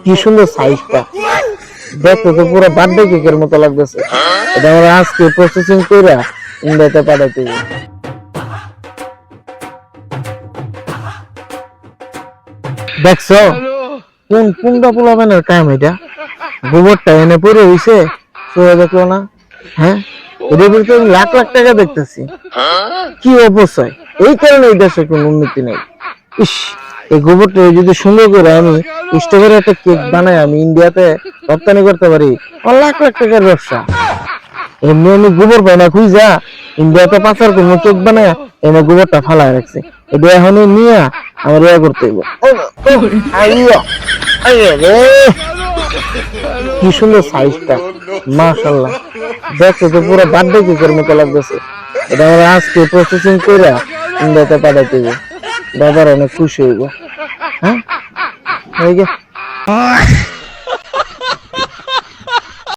কি সুন্দর সাইজটা, দেখতে তো পুরো বার্থডে কেকের মতো লাগতেছে। এটা আমরা আজকে প্রসেসিং করে ইন্ডিয়াতে পাঠাইতে হবে। দেখছো কোনটা পোলাবেনের টাইম, এটা গোবরটা এনে পড়ে হইছে, সোয়া দেখলো না। হ্যাঁ, এদের ভিতরে আমি লাখ লাখ টাকা দেখতেছি, কি অবশ্যই। এই কারণে এই দেশে কোনো উন্নতি নেই। ইস, এই গোবরটা যদি সুন্দর করে আমি স্টোভের একটা কেক বানাই, আমি ইন্ডিয়াতে রপ্তানি করতে পারি, আমার লাখ লাখ টাকার ব্যবসা। এমনি আমি গোবর পাই না খুঁজা ইন্ডিয়াতে পাচার কোনো কেক বানায় এনে গোবরটা ফালায় রাখছি। এটা এখন নিয়ে আমার ইয়া করতে হইব। কি সুন্দর সাইজটা, মাশাআল্লাহ, দেখতে তো পুরো বার্থডে কেকের মতো লাগতেছে। এটা আমরা আজকে প্রসেসিং করে ইন্ডিয়াতে পাঠাইতে হবে। ব্যাপার অনেক খুশি হইব। হ্যাঁ,